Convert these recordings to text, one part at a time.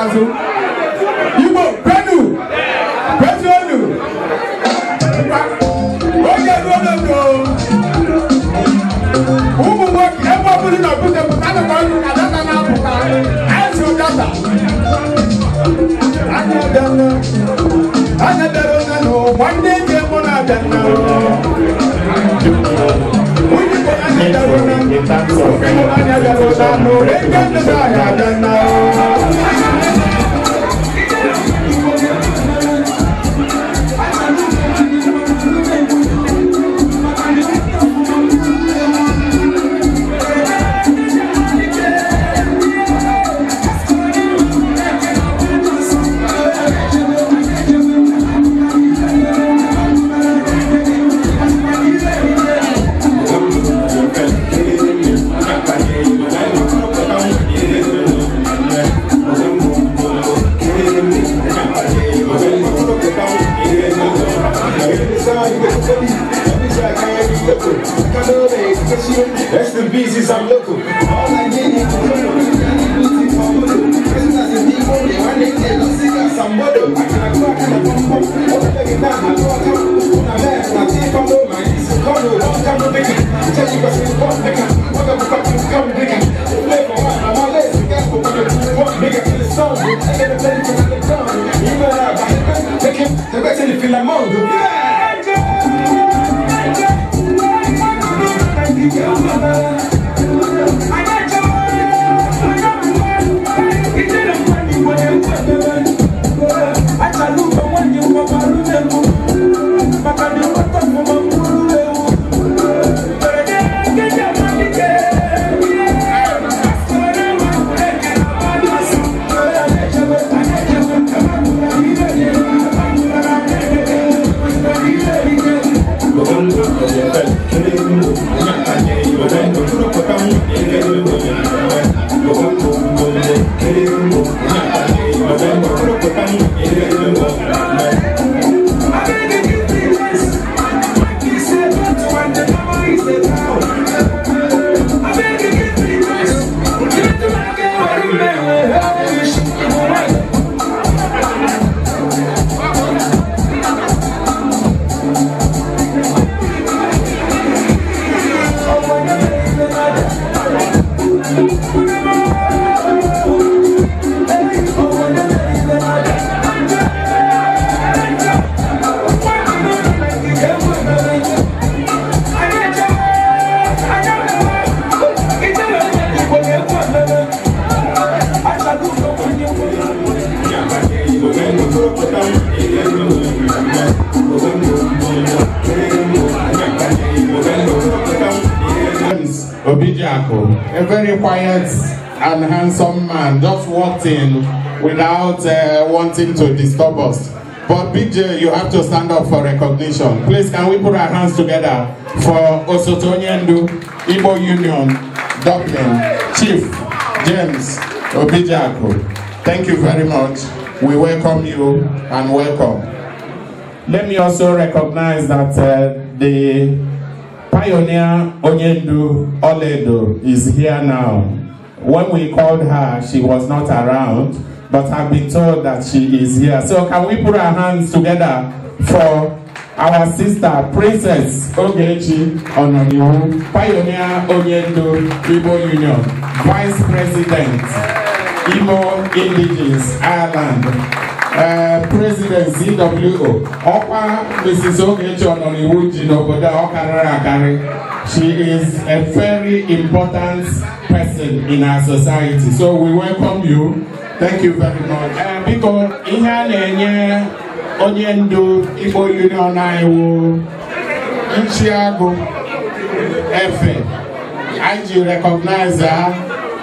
Azu. Igbo, Kwenu. Kwenu. Oye, no. Who will work everybody not put them on the data. I don't know. One day came on a data. In terms Rest in peace, I'm local. All I need is a very quiet and handsome man, just walked in without wanting to disturb us. But BJ, you have to stand up for recognition. Please, can we put our hands together for ONYENDU, Igbo Union, Dublin, Chief James Obidiako. Thank you very much. We welcome you and welcome. Let me also recognize that the pioneer Onyendu Oledo is here now. When we called her, she was not around, but I've been told that she is here. So can we put our hands together for our sister, Princess Ogechi Ononiwu, pioneer Onyendu Igbo Union, Vice President, Imo Indigenous Ireland, President CWO, Opa Mrs. Ogechi Ononiwu Jinoboda Okararakari. She is a very important person in our society. So we welcome you. Thank you very much. Because ihe Onyendu Igbo Union Iwo Nchiago Efe, IGBO recognize her.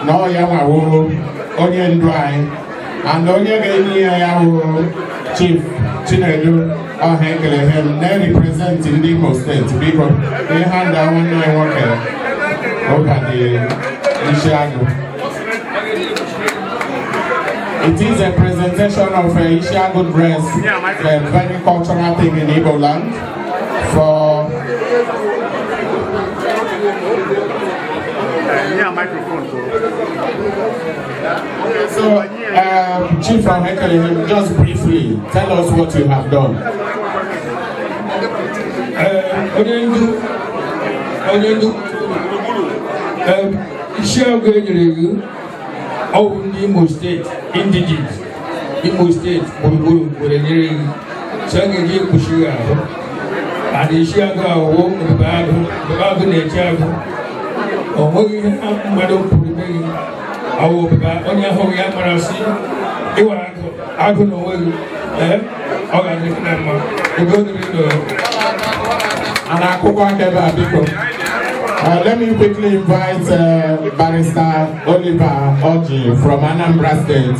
No Yamawo Onyendu and Onyendu Chief Chinedu Ohenkelehem, they represent in the Imo State because they hand down one worker over the Ishiago. It is a presentation of Ishiago dress, a very cultural thing in Igbo land for So, Chief from Hekele, just briefly, tell us what you have done. ONYENDU, of Imo State, indigenous, Imo State, Buru, Sangi Kushia, and the Shiaga, the Babu Nature, or Madam Puri, our Onya Hoya Marasi, I don't know where let me quickly invite Barrister Oliver Oji from Anambra State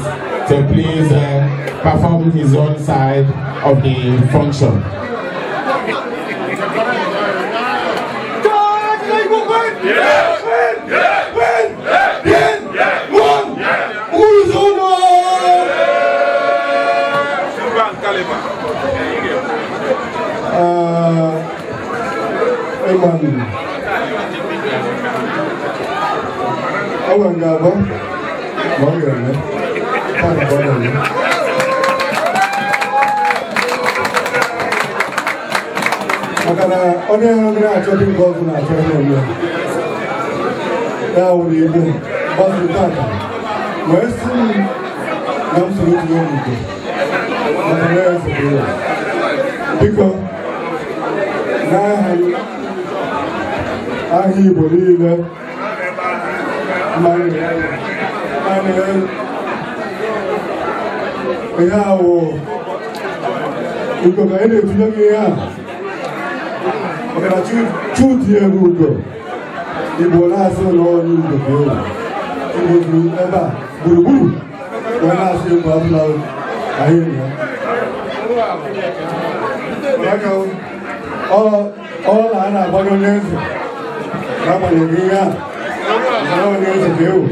to please perform his own side of the function. Emmanuel. Awangaba. Wangaba. Akana onye ngara achọghị ngọzi na achọghị eme. Ya wụrụ ibe gbasiri tata. Wee sị na m soro tinye n'udo. Maka na ya esoro ya. Biko n'aha Igbo niile Emmanuel ihe awụ ugo ka anyị na-etinye gị ihe a maka na chuti egwu ugo Igbo na-asị na onye ugo ka ewu Igbo juru ebe a gburugburu wee na-asị egwu abụla anyị ọla a na-agbanye onye eze n'agbanyeghị ihe a na onye eze ka ewu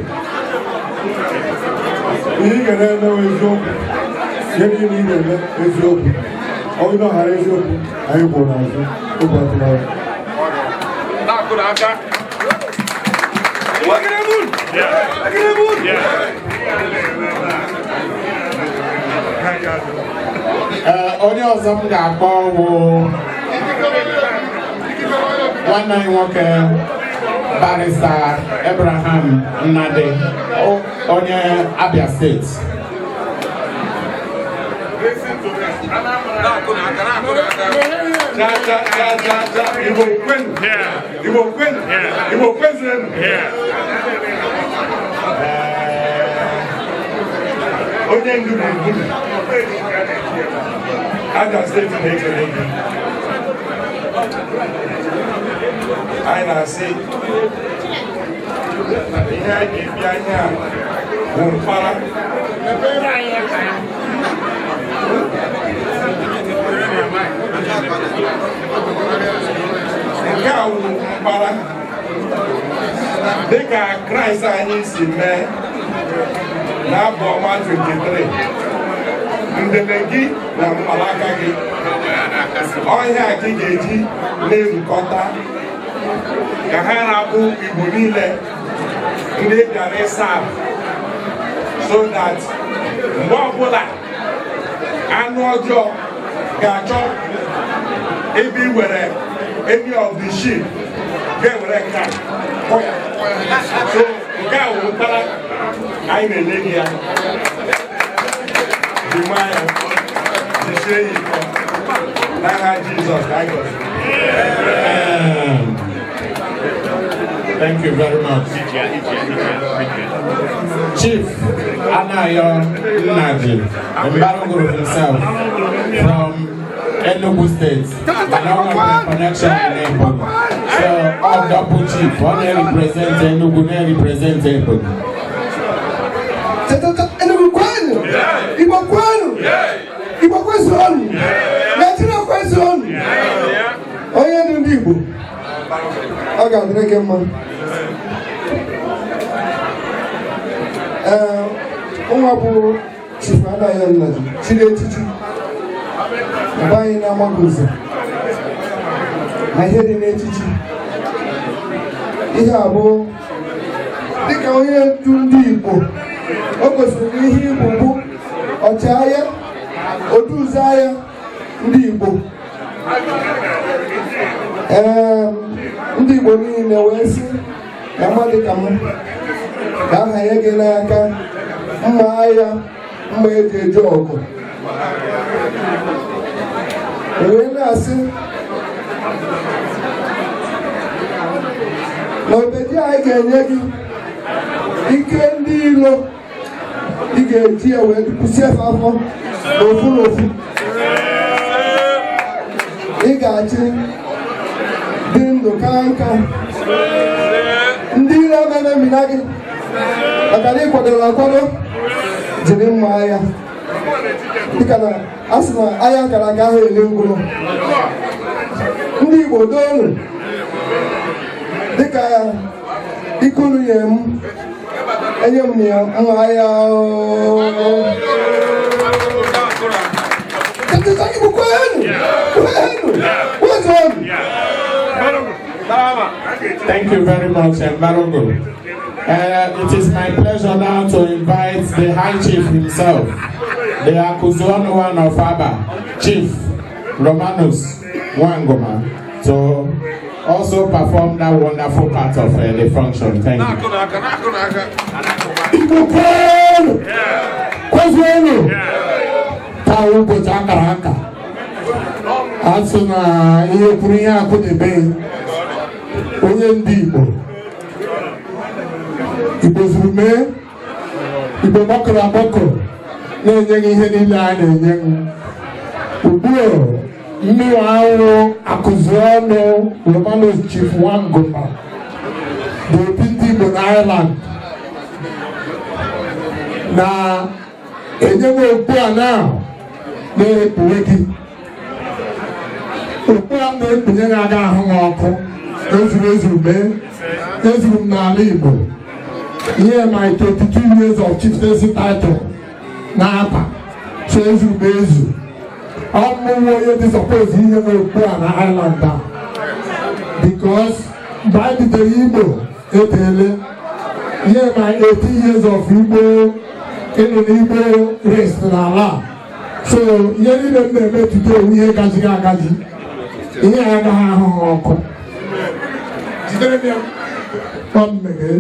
ihe ị ga na-emewe eziokwu ihe niile ị ga-eme eziokwu ọnwụ na ọghara eziokwu anyị kwụ n'azụ oge ọtụrụ onye ọzọ m ga-akpọ bụ nwanne anyị nwoke Barrister Abraham Nnadi onye Abia State. ONYENDU Abia State na-ekele gị. Anyị na-asị ihe a ga-ebi anya bụ mkpara nke a wụ mkpara dịka Kraịst anyị si mee n'abụ ọma 23 ndele gị na mkpalaka gị ọhịa ka ị ga-eji na-erukọta ka ha na-abụ Igbo niile ndị bịara ịsa so that mgbe ọbụla anụ ọjọọ ga-achọ ebe iwere any of the sheep ga-ewere nka so nke a wụ mkpara anyị na-enye gị ya dị nwayọ jisie ya ike n'aha Jizọs ka anyị gọziri. Thank you very much. Chief Anayo Nnadi, Embargo himself from Enugu State, but now we have a connection in Enugu. So, all double chief, one represents Enugu, one represents Enugu. Enugu kwenu? Igbo kwenu? Igbo kwenu? Nigeria kwenu? ONYENDU ndị Igbo. Ọ ga-adịrị gị mma. Nwa bụ Chief Anayo Nnadi, chiri echichi. Mgbe anyị na-amagozi na ihe dị n'echichi. Ihe a bụ dịka onye ndu ndị Igbo o gosiri ihe Igbo bụ ọchịagha oduzi agha ndị Igbo ndị Igbo niile wee sị na mmadụ ka m ga-ahanye gị n'aka mma agha mma eji eje ọgụ wee na-asị na obeji anyị ga-enye gị ike ndị ilo ị ga-eji ya wee kwụsị efe afọ n'ofu n'ofu ị ga-achị dị ndụ ka nka ndị ilo ememe mina gị maka na ị kwadoro akwado jiri mma agha dịka na a sị na agha kara aka ahụ ele ngwụrọ ndị Igbo doonu dịka ikulu nye m enye m ya mma agha Thank you very much, Mbarogo. It is my pleasure now to invite the High Chief himself, the Akuzuonu one of Aba, Chief Romanus Wangoma, to also perform that wonderful part of the function. Thank you. Igbo zuru mee Igbo gbakọrọ agbakọ na-enye ihe niile a na-enye ugbu mmiri ahụ Akuzuonu Romanus Chief Wangoma bụ obi ndị Igbo na Ireland na-enye m okpu a na-ekpughe gị okpu a na-ekpunye gị aga ahụ m ọkụ ezuru mee ezuru m n'ala Igbo. Here my 22 years of chieftaincy title n'Aba so ezumezu ọmụmụ onye dị suppose ihe n'okpu a na Ireland because by the Igbo etele here my 18 years of Igbo ịnụ n'Igbo race n'ala so ihe niile m na-eme today ihe gazighị agazi ihe agaghị ahụ ọkụ jidere m ya mmeghe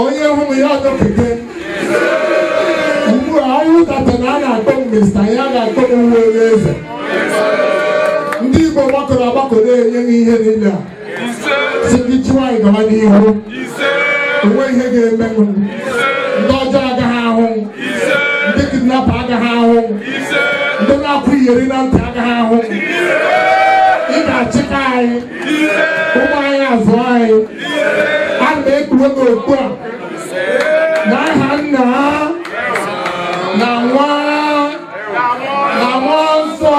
onye hụ ya ọdọkete ugbu a ọrụ data na a na-akpọ mista ya ga-akpọ uwe eze ndị Igbo gbakọrọ agbakọ na-enye ihe niile a si gị chiwa anyị gawa n'ihu onwe ihe ga-eme ndị ọjọọ agaghị ahụ ndị kidnapa agaghị ahụ ndị na-akwụ iyeri na ntị agaghị ahụ ị ga-achịkwa anyị ụmụ anyị azụ anyị a na-ekpughe n'okpu a n'aha Nna na Nwa na Mmụọ Nsọ.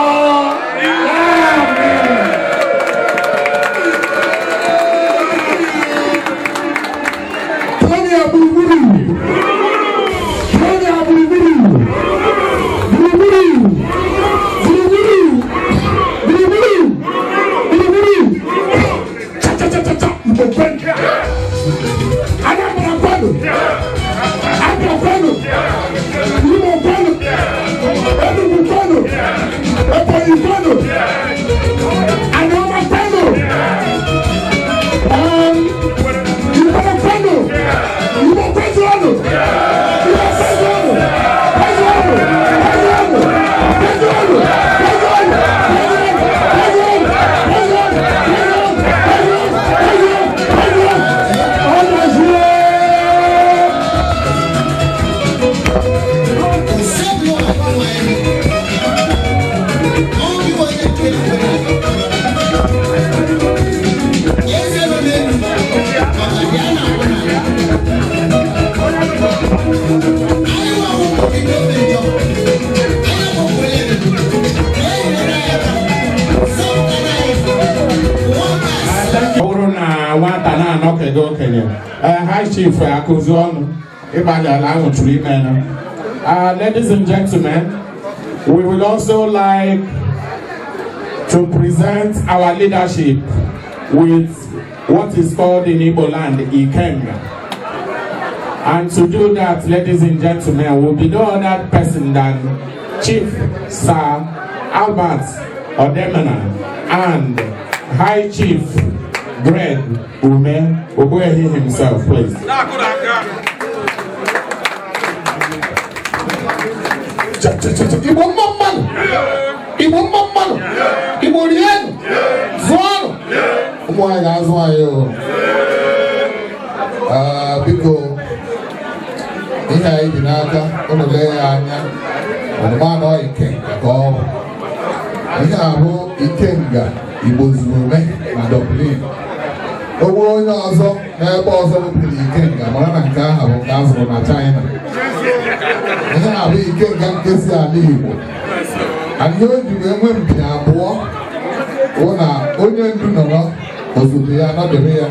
High Chief Akuzuonu, ladies and gentlemen, we would also like to present our leadership with what is called in Igbo land Ikenga. And to do that, ladies and gentlemen, will be no other person than Chief Sir Albert Odemena and High Chief Greg Ume Obuehi himself, please. Igbo mmanụ, Igbo rienu, zụọnụ. Ụmụ anyị ga-azụ anyị o. Biko, ihe anyị dị n'aka, unu lee ya anya, ọdụmanụ Ikenga ka ọ bụ. Ihe a bụ Ikenga Igbo Zurume na DUBLIN. Ogwe onye ọzọ n'ebe ọzọ bụpụrụ Ikenga mara na nke ahụ bụ nke a zụrụ na China. Ihe a bụ Ikenga nke si ala Igbo. Anyị o ji wee nwee mpi abụọ bụ na onye ndu nọrọ osote ya nọdebe ya.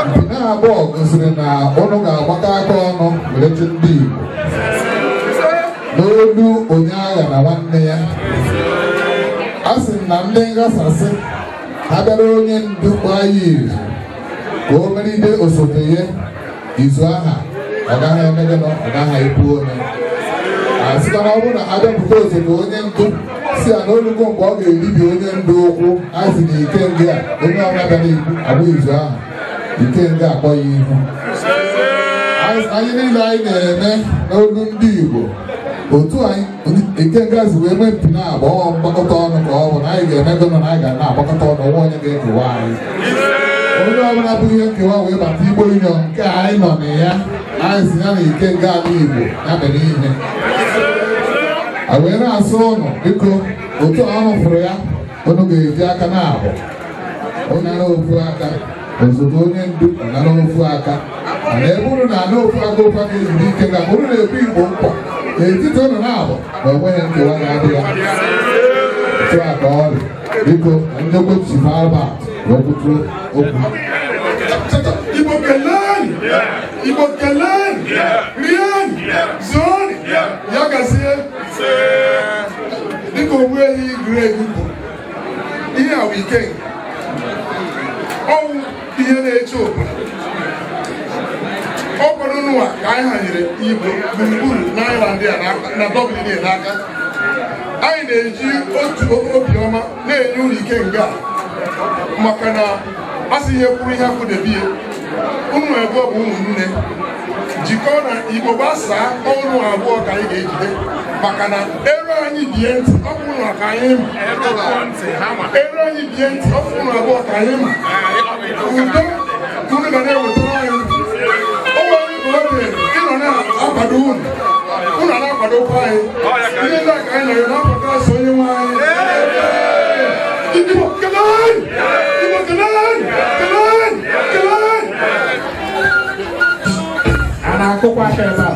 Mpi na-abụọ gosiri na ụnụ ga-agbakọ aka ọnụ were chi ndị Igbo n'olu onye agha na nwanne ya. A sị na ndị nghasasị ha bịara onye ndu gbaa ya izu ka o meride osote ya izu aha ọ gaghị emegide ọ gaghị ekwu onye. Asịkwa na ọ bụrụ na abịapụta osote onye ndu si ya n'olugo mgbe ọ ga-eribi onye ndu ụkwụ azị na Ikenga onye ọbịa bịara ikwu abụ izu ahụ Ikenga akpọ ya ihu. Anyị niile anyị na-eme n'olu ndị Igbo otu anyị Ikenga zi wee nwee mpi na-agba mgbakọta ọnụ ka ọ bụ na anyị ga-emego na anyị ga na-agbakọta ọnụ nwa onye ga-ekewa anyị. Onye ọbụla bụ ihe nkewa wee bata Igbo Union nke anyị nọ na ya anyị si ya na Ikenga ala Igbo ya mere ihe. A wee na-asụ ụnụ biko otu ahụ fụrụ ya ụnụ ga-eji aka na-abụ onye na ofu aka osote onye ndu na ofu aka. Mana ebe ụnụ na-ana ofu aka ezuru ike ga ụnụ na-ekwu Igbo nkwa n'etiti ụnụ na-abụ na onweghị nkewa ga-adị ya. Otu a ka ọ dị biko ndekwa Chief Albert wepụtụ okwu. Igbo keleni, Igbo keleni, rieni, zụọnụ, ya gazie. Dịka ogbu ehi Greg bụ ihe a Ikenga ọwụ ihe na-eche obodo. Ọ bụrụ n'ụwa ka anyị hanyere Igbo gburugburu n'Ireland na Dublin n'aka. Anyị na-eji otu obiọma na-enye ụlọ Ikenga maka na asị ihe kwuru ihe kwudebie ụmụ ebe ọ bụ ụmụnne jikọọ na Igbo gbasaa ọnụ abụọ ka anyị ga-ejide maka na ero anyị bie ntị ọ bụ ụlọ ka anyị ma ero anyị bie ntị ọ bụ ụlọ abụọ ka anyị ma udo unu ga na-ewetara anyị ụmụ anyị bụ oge ịnọ na-akwado unu na-akwadokwa anyị ihe ndị a ka anyị nọrọ na-akwado asị onye nwe anyị. Igbo keleni! Igbo keleni! Keleni! Keleni! Ana akụkọ aka ebe a.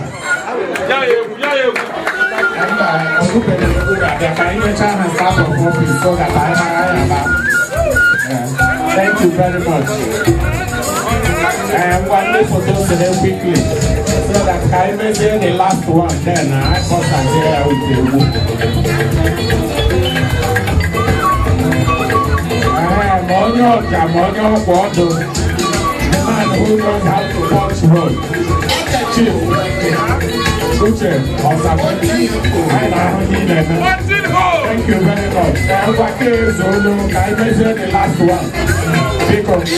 Thank you very much. One day for those today quickly so that I may say the last one then I concentrate with the book. The man who knows how to punch road. Chief. Thank you very much. I measure the last one. Because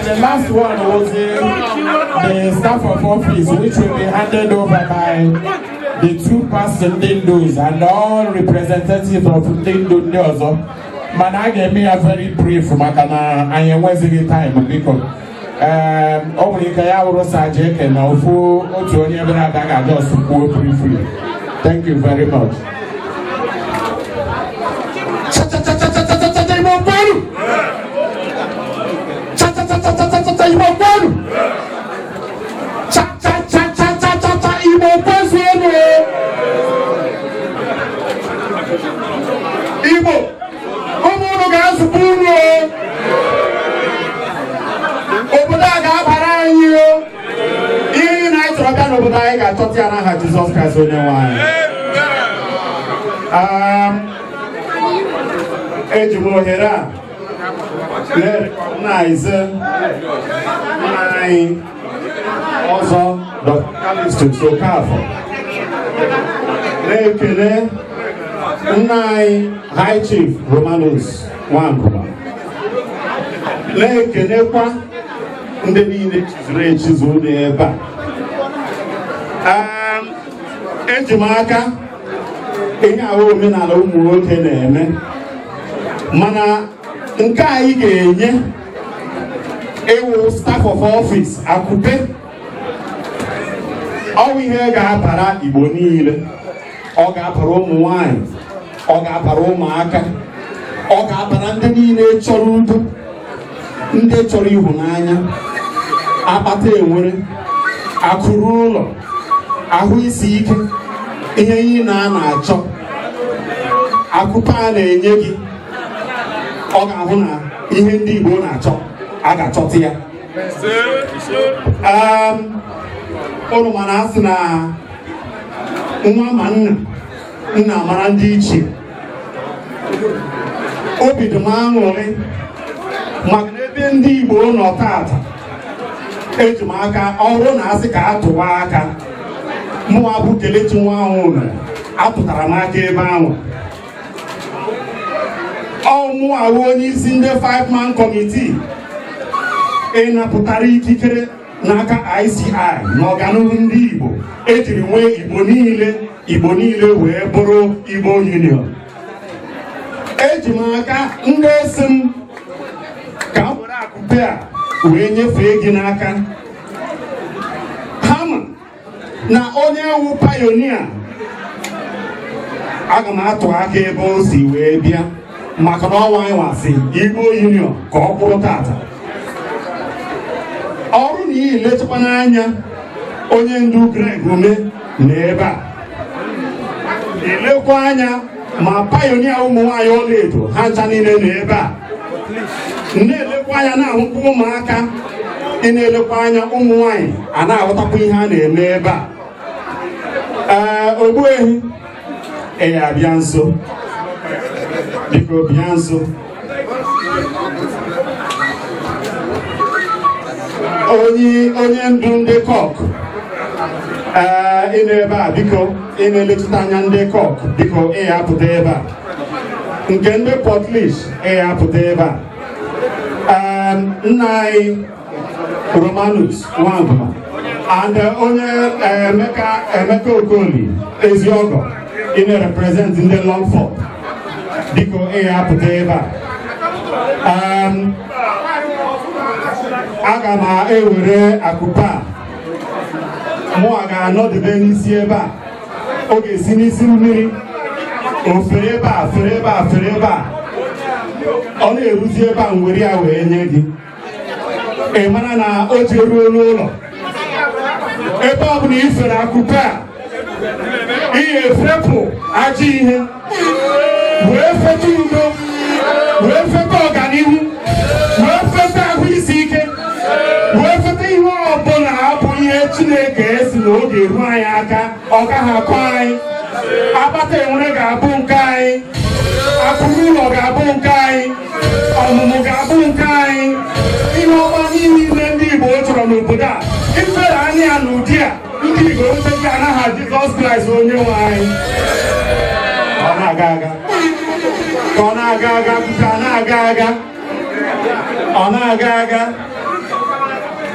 the last one was the staff of office, which will be handed over by the two past Ndindus and all representatives of Ndindu also. Man, I gave me a very brief makana I am wasting time because only Kayao Sajek and Ofu Otoni Abadaga just go briefly. Thank you very much. Jesus Christ, eji m ohere a na-recognize nna anyị ọzọ Dr. Calixtus Okafor, na-ekele nna anyị High Chief Romanus Nwanguma, na-ekelekwa ndị niile chizuru echizu dị ebe a. Eji m aka ihe ahụ omenala ụmụ nwoke na-eme, mana nke anyị ga-enye ịwụ staff of office akụpe ọwụ ihe ga-abara Igbo niile. Ọ ga-abara ụmụ nwanyị, ọ ga-abara ụmụaka, ọ ga-abara ndị niile chọrọ udo, ndị chọrọ ịhụnanya, akpata enwere, akụrụ ụlọ, ahụ isi ike, ihe ị na-achọ. Akụpe a na-enye gị, ọ ga-ahụ na ihe ndị Igbo na-achọ a ga-achọta ya. Ụnụ mana asị na nwa ma nna mara ndị ichie. Obi dị m aṅụrị maka na ebe ndị Igbo nọ tata, eji m aka ọrụ na asị ka atụwa aka mụwa bụ Kelechi nwa ahụ atụtara m aka ebe ahụ. Ọmụ ahụ onye isi ndị 5-man committee ịnapụtara ikikere n'aka ICI na ọganihu ndị Igbo ejiri nwee Igbo niile wee bụrụ Igbo Union. Eji m aka ndị esi m ka m were akụpe a wee nyefee gị n'aka ha ma na onye wu pionia. Aga m atụ aka ebe o si wee bịa maka na ọnwa anyị nwasị Igbo Union ka ọ bụrụ tata. Ọrụ na iyi lechekwa n'anya onye ndu Greg Ume n'ebe a, elekwa anya ma pionia ụmụ nwaanyị ọlaedo ha ncha niile n'ebe a, na-elekwa anya na-ahụkwa ụmụaka, ị na-elekwa anya ụmụ nwaanyị a na-aghọtakwa ihe a na-eme ebe a. Ogbuehi abịa nso, biko bịa nso. Onye ndu ndị kọk ị na-ebe a, biko ị na-eletụta anya ndị kọk, biko ị ya apụta ebe a. Nke ndị Portlish ị ya apụta ebe a. Nna anyị Romanus Nwanguma and onye Emeka Okoli Eziogo ị na-represent ndị Longford, biko ị ya apụta ebe a. Aga m ewere akụpa mụ a ga-anọdebe n'isi ebe a. Ọ ga-esi n'isi mmiri ofere ebe a, fere ebe a, fere ebe a, ọ na-eruzi ebe a nwere ya wee nye gị. Ị mara na o ji eruo n'ụlọ ebe ọ bụla ifere akụpa a, ihe efepụ ajọ ihe wee feta udo, wee feta ọganihu, wee feta ahụ isi ike, wee feta ihe ọbụla abụ ihe Chineke esi na oge eru anyị aka. Ọ gaghị akọ anyị. Akpata enwere ga-abụ nke anyị, akụrụ ụlọ ga-abụ nke anyị, ọmụmụ ga-abụ nke anyị. Ihe ọma niile ndị Igbo chọrọ n'obodo a, ifere anya ya n'ụdị a, ndị Igbo oteghị anaghị Jizọs Kraịst onye nwe anyị. Ọ na-aga aga ka ọ na-aga aga, ka ọ na-aga aga, ọ na-aga aga,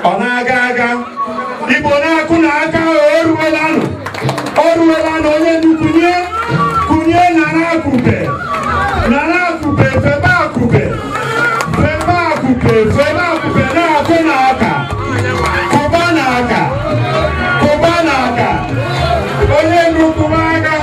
ọ na-aga aga. Igbo na-akụ n'aka, o ruwelanụ onye ndu kunye nara akụpe, febe akụpe, na-akụ n'aka, kụba n'aka, onye ndu kụba aka.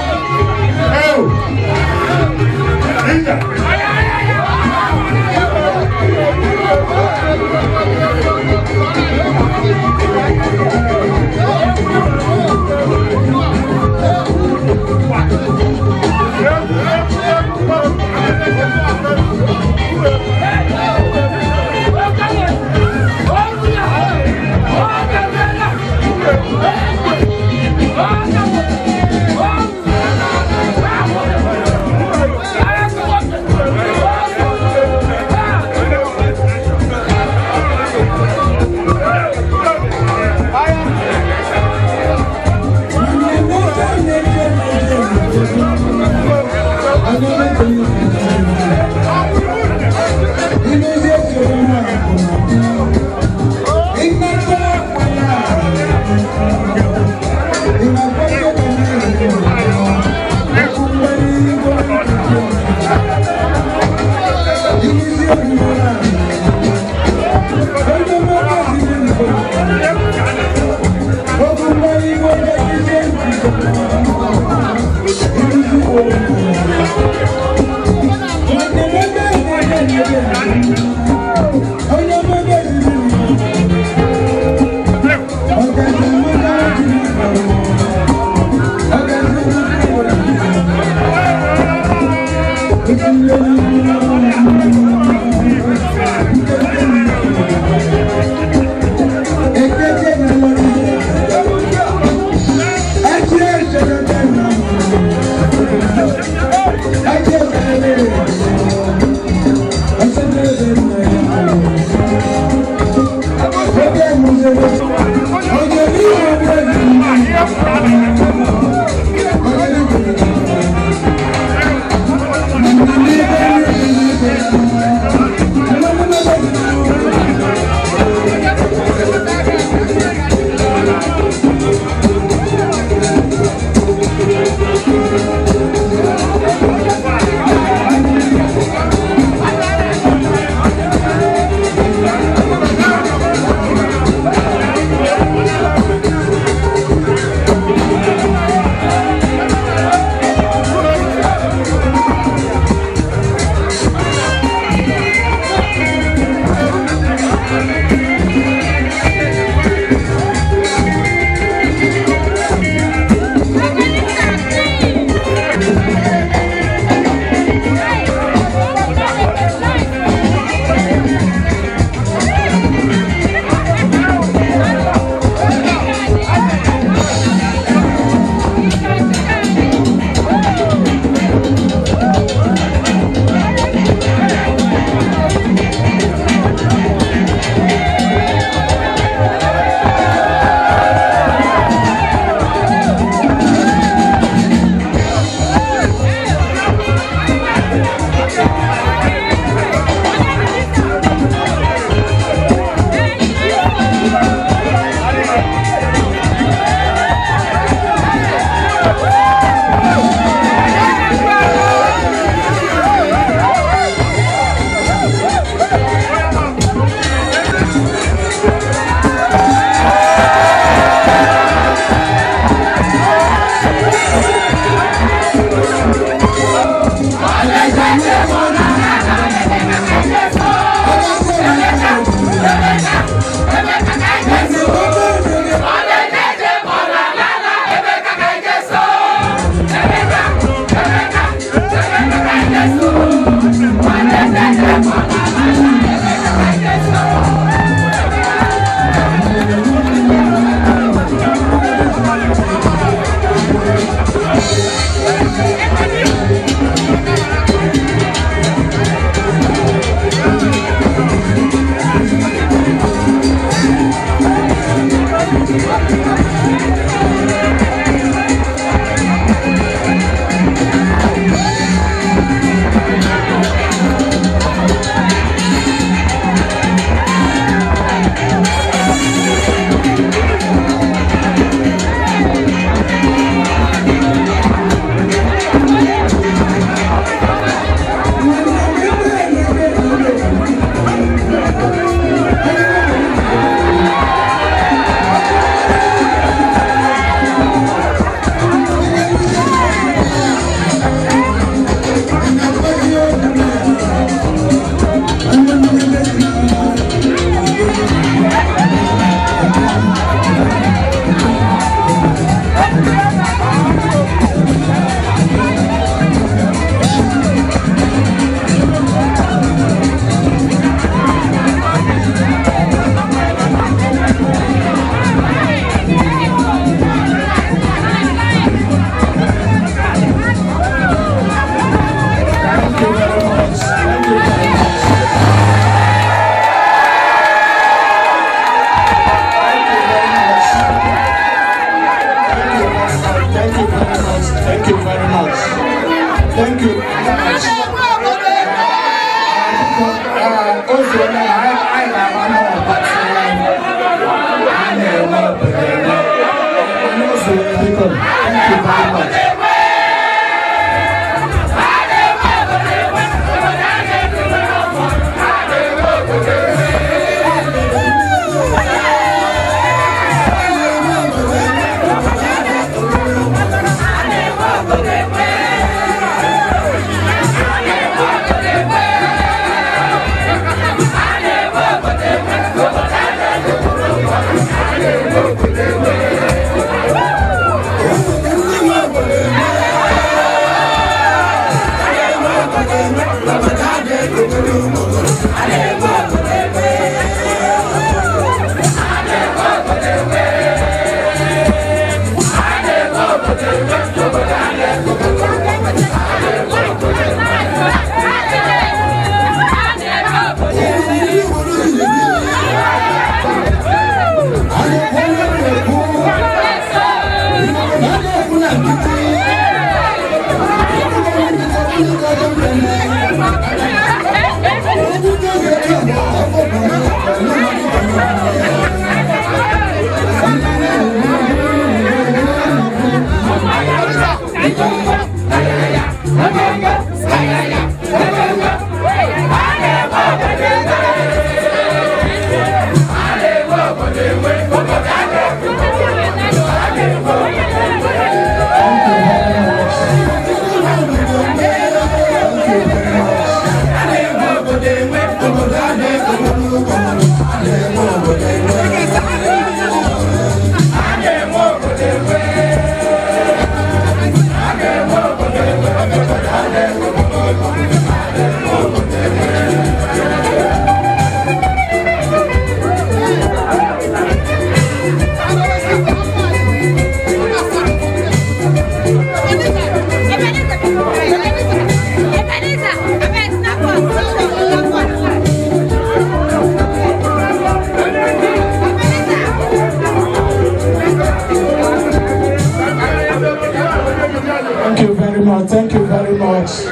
Thank you very much.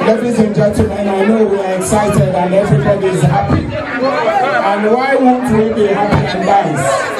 Ladies and gentlemen, I know we are excited and everybody is happy. And why won't we be happy and dance?